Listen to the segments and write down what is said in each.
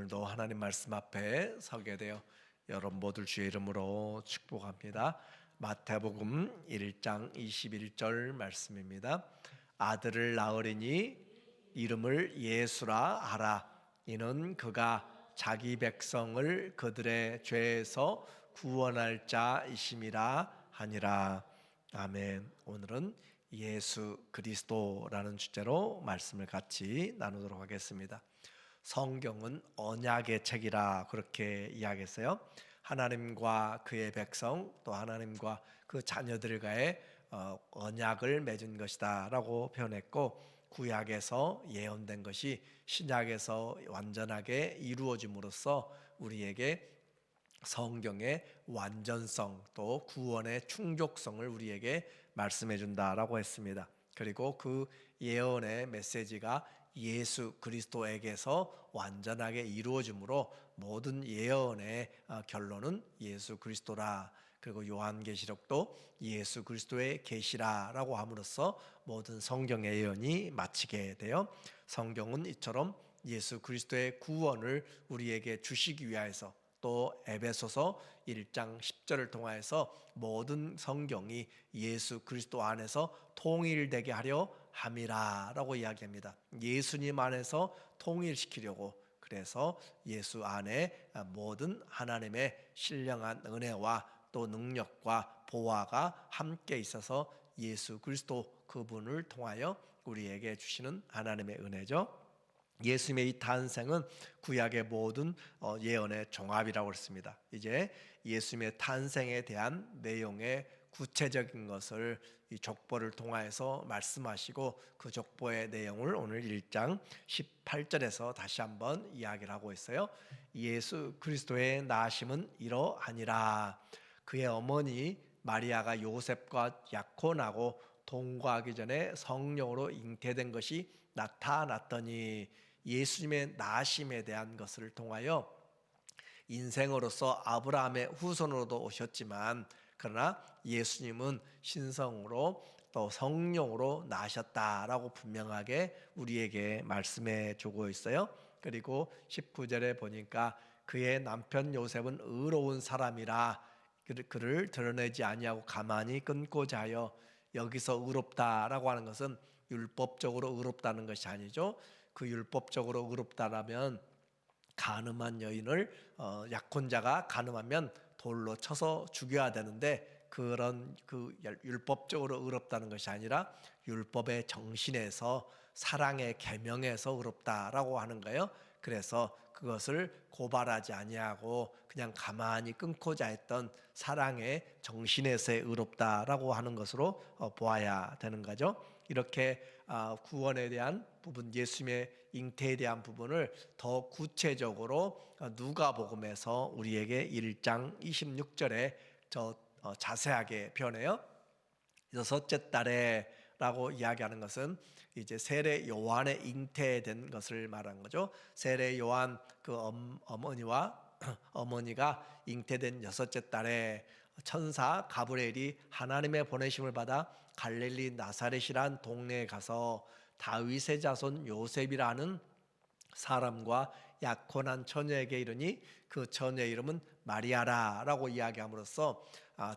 오늘도 하나님 말씀 앞에 서게 되어 여러분 모두 주의 이름으로 축복합니다. 마태복음 1장 21절 말씀입니다. 아들을 낳으리니 이름을 예수라 하라. 이는 그가 자기 백성을 그들의 죄에서 구원할 자이심이라 하니라. 아멘. 오늘은 예수 그리스도라는 주제로 말씀을 같이 나누도록 하겠습니다. 성경은 언약의 책이라 그렇게 이야기했어요. 하나님과 그의 백성 또 하나님과 그 자녀들과의 언약을 맺은 것이다 라고 표현했고, 구약에서 예언된 것이 신약에서 완전하게 이루어짐으로써 우리에게 성경의 완전성 또 구원의 충족성을 우리에게 말씀해 준다라고 했습니다. 그리고 그 예언의 메시지가 예수 그리스도에게서 완전하게 이루어지므로 모든 예언의 결론은 예수 그리스도라. 그리고 요한계시록도 예수 그리스도의 계시라라고 함으로써 모든 성경의 예언이 마치게 되어, 성경은 이처럼 예수 그리스도의 구원을 우리에게 주시기 위하여서 또 에베소서 1장 10절을 통하여서 모든 성경이 예수 그리스도 안에서 통일되게 하려 함이라 라고 이야기합니다. 예수님 안에서 통일시키려고, 그래서 예수 안에 모든 하나님의 신령한 은혜와 또 능력과 보화가 함께 있어서 예수 그리스도 그분을 통하여 우리에게 주시는 하나님의 은혜죠. 예수님의 이 탄생은 구약의 모든 예언의 종합이라고 했습니다. 이제 예수님의 탄생에 대한 내용의 구체적인 것을 이 족보를 통하여서 말씀하시고, 그 족보의 내용을 오늘 1장 18절에서 다시 한번 이야기를 하고 있어요. 예수 그리스도의 나심은 이러하니라. 그의 어머니 마리아가 요셉과 약혼하고 동거하기 전에 성령으로 잉태된 것이 나타났더니, 예수님의 나심에 대한 것을 통하여 인생으로서 아브라함의 후손으로도 오셨지만, 그러나 예수님은 신성으로 또 성령으로 나셨다라고 분명하게 우리에게 말씀해 주고 있어요. 그리고 19절에 보니까 그의 남편 요셉은 의로운 사람이라 그를 드러내지 아니하고 가만히 끊고자 하여, 여기서 의롭다라고 하는 것은 율법적으로 의롭다는 것이 아니죠. 그 율법적으로 의롭다라면 간음한 여인을 약혼자가 간음하면 돌로 쳐서 죽여야 되는데, 그런 그 율법적으로 의롭다는 것이 아니라 율법의 정신에서 사랑의 계명에서 의롭다라고 하는 거예요. 그래서 그것을 고발하지 아니하고 그냥 가만히 끊고자 했던 사랑의 정신에서의 의롭다라고 하는 것으로 보아야 되는 거죠. 이렇게 구원에 대한 부분, 예수님의 잉태에 대한 부분을 더 구체적으로 누가복음에서 우리에게 1장 26절에 자세하게 표현해요. 여섯째 달에 라고 이야기하는 것은 이제 세례 요한의 잉태된 것을 말하는 거죠. 세례 요한 그 어머니와 어머니가 잉태된 여섯째 달에 천사 가브리엘이 하나님의 보내심을 받아 갈릴리 나사렛이란 동네에 가서 다윗의 자손 요셉이라는 사람과 약혼한 처녀에게 이르니 그 처녀의 이름은 마리아라라고 이야기함으로써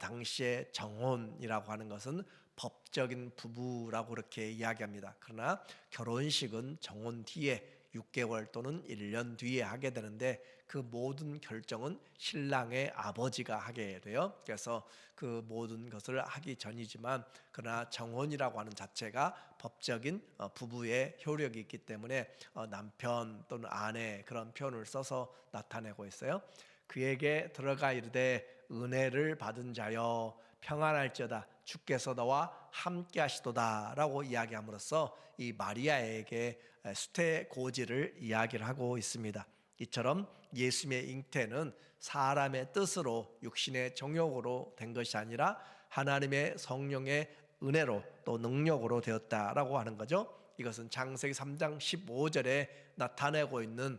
당시에 정혼이라고 하는 것은 법적인 부부라고 그렇게 이야기합니다. 그러나 결혼식은 정혼 뒤에 6개월 또는 1년 뒤에 하게 되는데, 그 모든 결정은 신랑의 아버지가 하게 돼요. 그래서 그 모든 것을 하기 전이지만, 그러나 정혼이라고 하는 자체가 법적인 부부의 효력이 있기 때문에 남편 또는 아내 그런 표현을 써서 나타내고 있어요. 그에게 들어가 이르되 은혜를 받은 자여 평안할지어다 주께서 너와 함께 하시도다 라고 이야기함으로써 이 마리아에게 수태고지를 이야기를 하고 있습니다. 이처럼 예수님의 잉태는 사람의 뜻으로 육신의 정욕으로 된 것이 아니라 하나님의 성령의 은혜로 또 능력으로 되었다라고 하는 거죠. 이것은 창세기 3장 15절에 나타내고 있는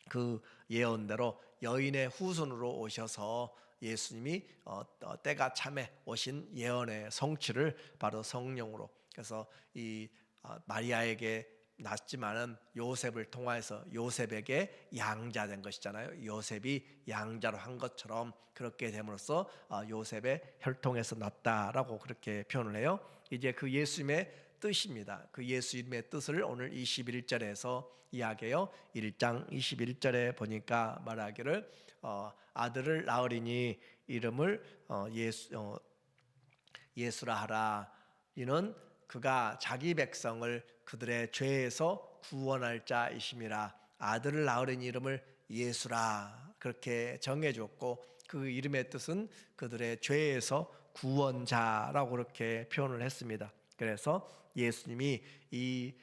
그 예언대로 여인의 후손으로 오셔서 예수님이 때가 참에 오신 예언의 성취를 바로 성령으로, 그래서 이 마리아에게 낳았지만은 요셉을 통하여서 요셉에게 양자된 것이잖아요. 요셉이 양자로 한 것처럼 그렇게 됨으로써 요셉의 혈통에서 났다라고 그렇게 표현을 해요. 이제 그 예수님의 뜻입니다. 그 예수님의 뜻을 오늘 21절에서 이야기해요. 1장 21절에 보니까 말하기를 아들을 낳으리니 이름을 예수라 하라. 이는 그가 자기 백성을 그들의 죄에서 구원할 자이심이라. 아들을 낳으리니 이름을 예수라 그렇게 정해줬고, 그 이름의 뜻은 그들의 죄에서 구원자라고 그렇게 표현을 했습니다. 그래서 예수님이 이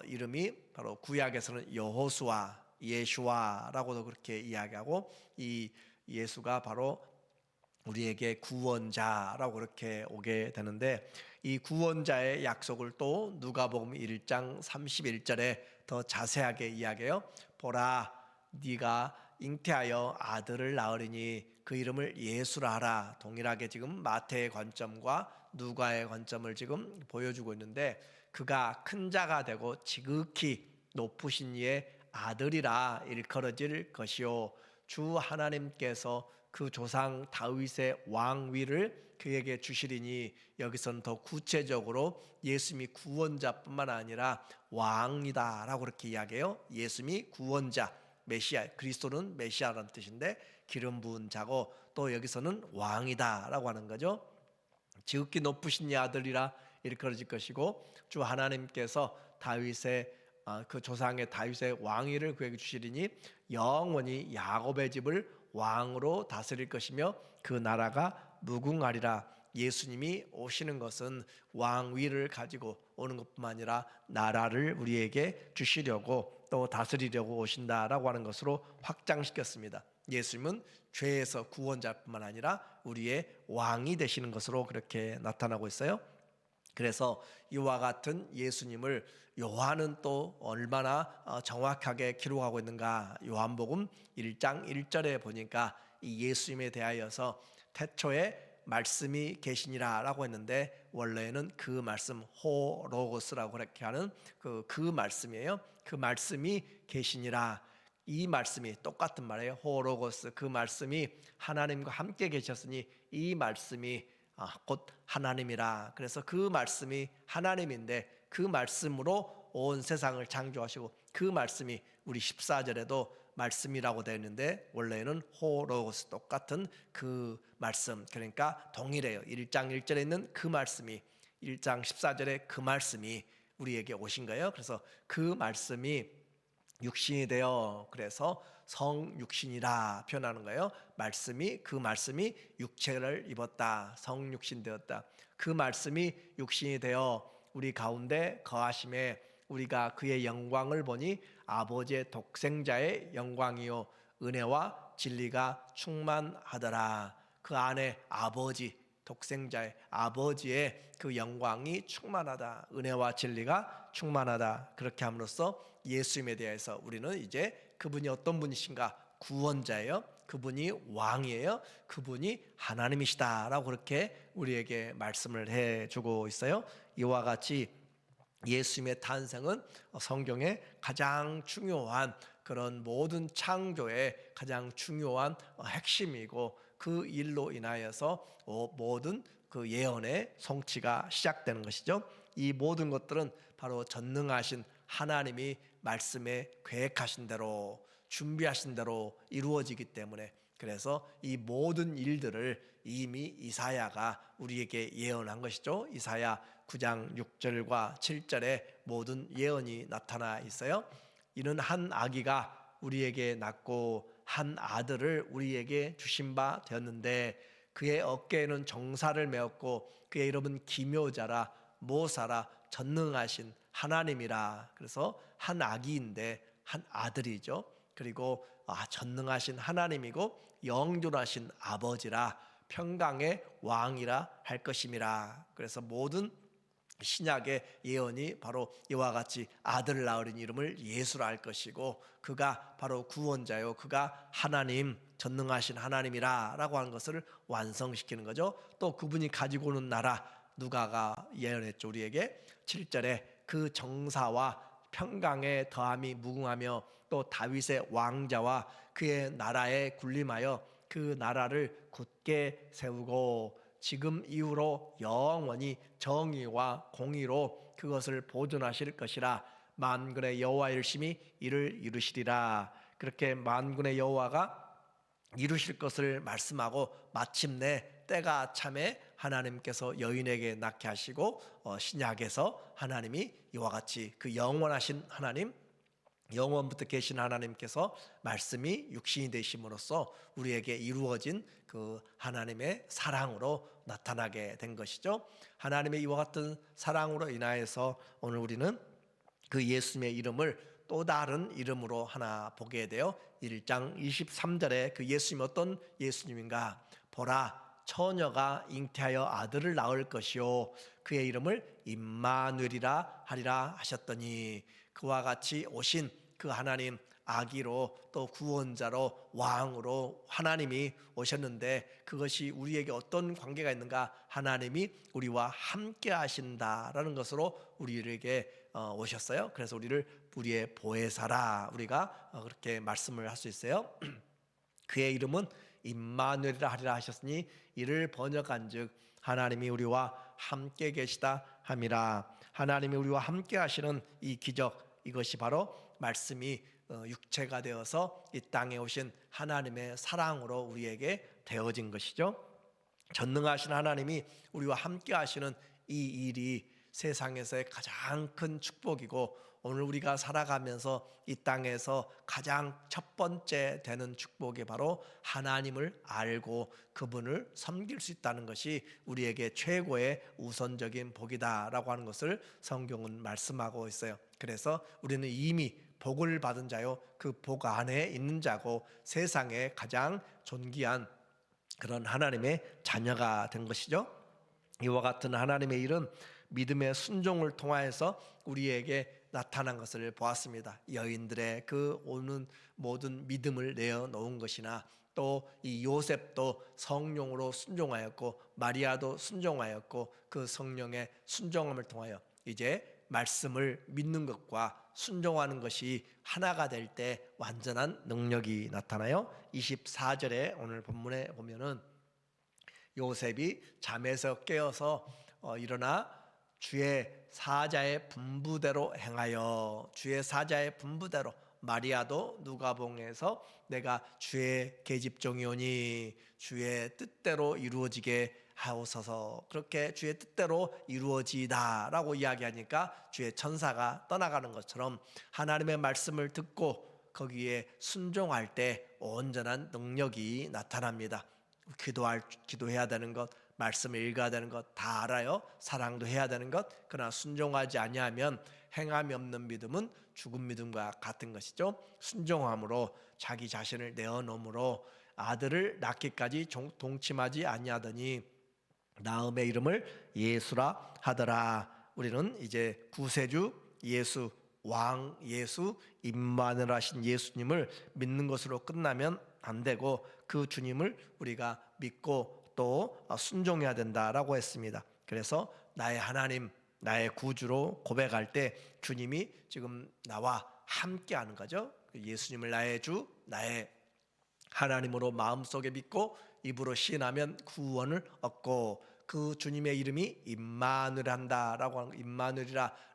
이름이 바로 구약에서는 여호수아, 예슈아라고도 그렇게 이야기하고, 이 예수가 바로 우리에게 구원자라고 그렇게 오게 되는데, 이 구원자의 약속을 또 누가복음 1장 31절에 더 자세하게 이야기해요. 보라, 네가 잉태하여 아들을 낳으리니 그 이름을 예수라 하라. 동일하게 지금 마태의 관점과 누가의 관점을 지금 보여주고 있는데, 그가 큰 자가 되고 지극히 높으신 이의 아들이라 일컬어질 것이요, 주 하나님께서 그 조상 다윗의 왕위를 그에게 주시리니, 여기서는 더 구체적으로 예수님이 구원자뿐만 아니라 왕이다라고 그렇게 이야기해요. 예수님이 구원자, 메시아, 그리스도는 메시아라는 뜻인데 기름 부은 자고, 또 여기서는 왕이다라고 하는 거죠. 지극히 높으신 이 아들이라 일컬어질 것이고, 주 하나님께서 다윗의 그 조상의 다윗의 왕위를 그에게 주시리니 영원히 야곱의 집을 왕으로 다스릴 것이며 그 나라가 무궁하리라. 예수님이 오시는 것은 왕위를 가지고 오는 것뿐만 아니라 나라를 우리에게 주시려고 또 다스리려고 오신다라고 하는 것으로 확장시켰습니다. 예수님은 죄에서 구원자뿐만 아니라 우리의 왕이 되시는 것으로 그렇게 나타나고 있어요. 그래서 이와 같은 예수님을 요한은 또 얼마나 정확하게 기록하고 있는가. 요한복음 1장 1절에 보니까 이 예수님에 대하여서 태초에 말씀이 계시니라 라고 했는데, 원래는 그 말씀 호로고스라고 그렇게 하는 그 말씀이에요. 그 말씀이 계시니라, 이 말씀이 똑같은 말이에요. 호로고스, 그 말씀이 하나님과 함께 계셨으니 이 말씀이 곧 하나님이라. 그래서 그 말씀이 하나님인데 그 말씀으로 온 세상을 창조하시고, 그 말씀이 우리 14절에도 말씀이라고 되어 있는데 원래는 호로고스, 똑같은 그 말씀, 그러니까 동일해요. 1장 1절에 있는 그 말씀이 1장 14절에 그 말씀이 우리에게 오신 거예요. 그래서 그 말씀이 육신이 되어, 그래서 성육신이라 표현하는 거예요. 그 말씀이 육체를 입었다, 성육신 되었다. 그 말씀이 육신이 되어 우리 가운데 거하심에 우리가 그의 영광을 보니 아버지의 독생자의 영광이요 은혜와 진리가 충만하더라. 그 안에 아버지, 독생자의 아버지의 그 영광이 충만하다, 은혜와 진리가 충만하다. 그렇게 함으로써 예수님에 대해서 우리는 이제 그분이 어떤 분이신가, 구원자예요, 그분이 왕이에요, 그분이 하나님이시다라고 그렇게 우리에게 말씀을 해주고 있어요. 이와 같이 예수님의 탄생은 성경의 가장 중요한 그런 모든 창조의 가장 중요한 핵심이고, 그 일로 인하여서 모든 그 예언의 성취가 시작되는 것이죠. 이 모든 것들은 바로 전능하신 하나님이 말씀에 계획하신 대로, 준비하신 대로 이루어지기 때문에, 그래서 이 모든 일들을 이미 이사야가 우리에게 예언한 것이죠. 이사야 9장 6절과 7절에 모든 예언이 나타나 있어요. 이는 한 아기가 우리에게 낳고 한 아들을 우리에게 주신 바 되었는데, 그의 어깨에는 정사를 메었고 그의 이름은 기묘자라, 모사라, 전능하신 하나님이라. 그래서 한 아기인데 한 아들이죠. 그리고 전능하신 하나님이고 영존하신 아버지라, 평강의 왕이라 할 것임이라. 그래서 모든 신약의 예언이 바로 이와 같이 아들을 낳으린 이름을 예수라 할 것이고, 그가 바로 구원자요, 그가 하나님, 전능하신 하나님이라 라고 하는 것을 완성시키는 거죠. 또 그분이 가지고 오는 나라, 누가가 예언했죠. 우리에게 7절에 그 정사와 평강의 더함이 무궁하며 또 다윗의 왕자와 그의 나라에 군림하여 그 나라를 굳게 세우고 지금 이후로 영원히 정의와 공의로 그것을 보존하실 것이라. 만군의 여호와 열심히 이를 이루시리라. 그렇게 만군의 여호와가 이루실 것을 말씀하고 마침내 때가 참에 하나님께서 여인에게 낳게 하시고 신약에서 하나님이 이와 같이 그 영원하신 하나님, 영원부터 계신 하나님께서 말씀이 육신이 되심으로써 우리에게 이루어진 그 하나님의 사랑으로 나타나게 된 것이죠. 하나님의 이와 같은 사랑으로 인하여서 오늘 우리는 그 예수님의 이름을 또 다른 이름으로 하나 보게 돼요. 1장 23절에 그 예수님 어떤 예수님인가? 보라, 처녀가 잉태하여 아들을 낳을 것이요 그의 이름을 임마누엘이라 하리라 하셨더니, 그와 같이 오신 그 하나님, 아기로 또 구원자로 왕으로 하나님이 오셨는데 그것이 우리에게 어떤 관계가 있는가? 하나님이 우리와 함께 하신다라는 것으로 우리에게 오셨어요. 그래서 우리의 보혜사라 우리가 그렇게 말씀을 할 수 있어요. 그의 이름은 임마누엘이라 하리라 하셨으니 이를 번역한즉 하나님이 우리와 함께 계시다 함이라. 하나님이 우리와 함께 하시는 이 기적, 이것이 바로 말씀이 육체가 되어서 이 땅에 오신 하나님의 사랑으로 우리에게 되어진 것이죠. 전능하신 하나님이 우리와 함께 하시는 이 일이 세상에서의 가장 큰 축복이고, 오늘 우리가 살아가면서 이 땅에서 가장 첫 번째 되는 축복이 바로 하나님을 알고 그분을 섬길 수 있다는 것이 우리에게 최고의 우선적인 복이다라고 하는 것을 성경은 말씀하고 있어요. 그래서 우리는 이미 복을 받은 자요, 그 복 안에 있는 자고 세상에 가장 존귀한 그런 하나님의 자녀가 된 것이죠. 이와 같은 하나님의 일은 믿음의 순종을 통하여서 우리에게 나타난 것을 보았습니다. 여인들의 그 오는 모든 믿음을 내어놓은 것이나 또 이 요셉도 성령으로 순종하였고 마리아도 순종하였고 그 성령의 순종함을 통하여 이제 말씀을 믿는 것과 순종하는 것이 하나가 될 때 완전한 능력이 나타나요. 24절에 오늘 본문에 보면은 요셉이 잠에서 깨어서 일어나 주의 사자의 분부대로 행하여, 주의 사자의 분부대로, 마리아도 누가복음에서 내가 주의 계집종이오니 주의 뜻대로 이루어지게 하옵소서, 그렇게 주의 뜻대로 이루어지다라고 이야기하니까 주의 천사가 떠나가는 것처럼 하나님의 말씀을 듣고 거기에 순종할 때 온전한 능력이 나타납니다. 기도해야 되는 것, 말씀을 읽어야 되는 것 다 알아요. 사랑도 해야 되는 것. 그러나 순종하지 아니하면 행함이 없는 믿음은 죽은 믿음과 같은 것이죠. 순종함으로 자기 자신을 내어놓음으로 아들을 낳기까지 동침하지 아니하더니 나음의 이름을 예수라 하더라. 우리는 이제 구세주 예수, 왕 예수, 임마누엘 하신 예수님을 믿는 것으로 끝나면 안 되고 그 주님을 우리가 믿고 또 순종해야 된다라고 했습니다. 그래서 나의 하나님, 나의 구주로 고백할 때 주님이 지금 나와 함께 하는 거죠. 예수님을 나의 주, 나의 하나님으로 마음속에 믿고 입으로 시인하면 구원을 얻고, 그 주님의 이름이 임마누엘이라고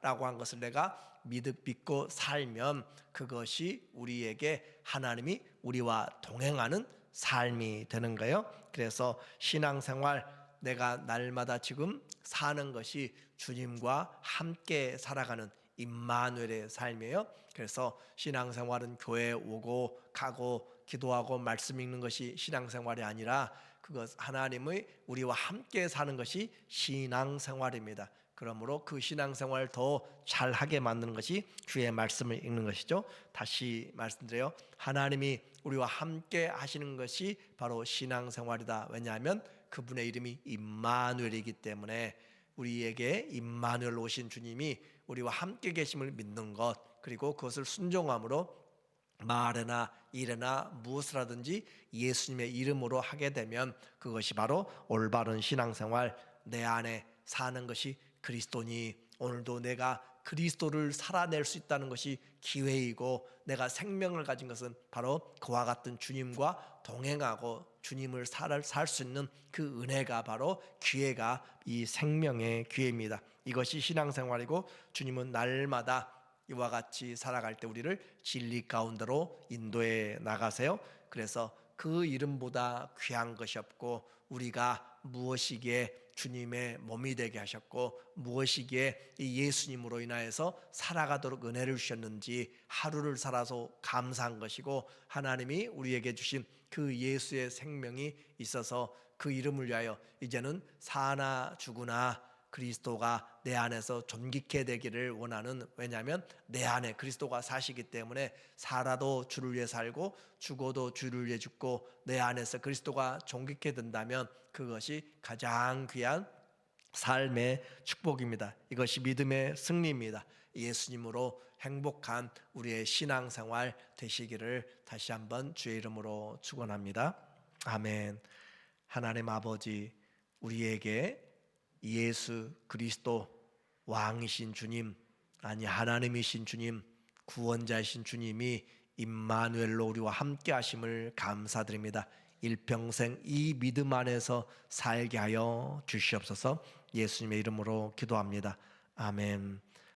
한 것을 내가 믿고 살면 그것이 우리에게 하나님이 우리와 동행하는 삶이 되는 거예요. 그래서 신앙생활, 내가 날마다 지금 사는 것이 주님과 함께 살아가는 임마누엘의 삶이에요. 그래서 신앙생활은 교회에 오고 가고 기도하고 말씀 읽는 것이 신앙생활이 아니라 그것 하나님의 우리와 함께 사는 것이 신앙생활입니다. 그러므로 그 신앙생활을 더 잘하게 만드는 것이 주의 말씀을 읽는 것이죠. 다시 말씀드려요. 하나님이 우리와 함께 하시는 것이 바로 신앙생활이다. 왜냐하면 그분의 이름이 임마누엘이기 때문에 우리에게 임마누엘 오신 주님이 우리와 함께 계심을 믿는 것, 그리고 그것을 순종함으로 말이나 일이나 무엇을 하든지 예수님의 이름으로 하게 되면 그것이 바로 올바른 신앙생활, 내 안에 사는 것이 그리스도니 오늘도 내가 그리스도를 살아낼 수 있다는 것이 기회이고, 내가 생명을 가진 것은 바로 그와 같은 주님과 동행하고 주님을 살 수 있는 그 은혜가, 바로 기회가 이 생명의 기회입니다. 이것이 신앙생활이고, 주님은 날마다 이와 같이 살아갈 때 우리를 진리 가운데로 인도해 나가세요. 그래서 그 이름보다 귀한 것이 없고, 우리가 무엇이기에 주님의 몸이 되게 하셨고, 무엇이기에 이 예수님으로 인하여서 살아가도록 은혜를 주셨는지 하루를 살아서 감사한 것이고, 하나님이 우리에게 주신 그 예수의 생명이 있어서 그 이름을 위하여 이제는 사나 죽으나 그리스도가 내 안에서 존귀케 되기를 원하는, 왜냐하면 내 안에 그리스도가 사시기 때문에 살아도 주를 위해 살고 죽어도 주를 위해 죽고, 내 안에서 그리스도가 존귀케 된다면 그것이 가장 귀한 삶의 축복입니다. 이것이 믿음의 승리입니다. 예수님으로 행복한 우리의 신앙생활 되시기를 다시 한번 주의 이름으로 축원합니다. 아멘. 하나님 아버지, 우리에게 예수 그리스도 왕이신 주님, 아니 하나님이신 주님, 구원자이신 주님이 임마누엘로 우리와 함께 하심을 감사드립니다. 일평생 이 믿음 안에서 살게 하여 주시옵소서. 예수님의 이름으로 기도합니다. 아멘.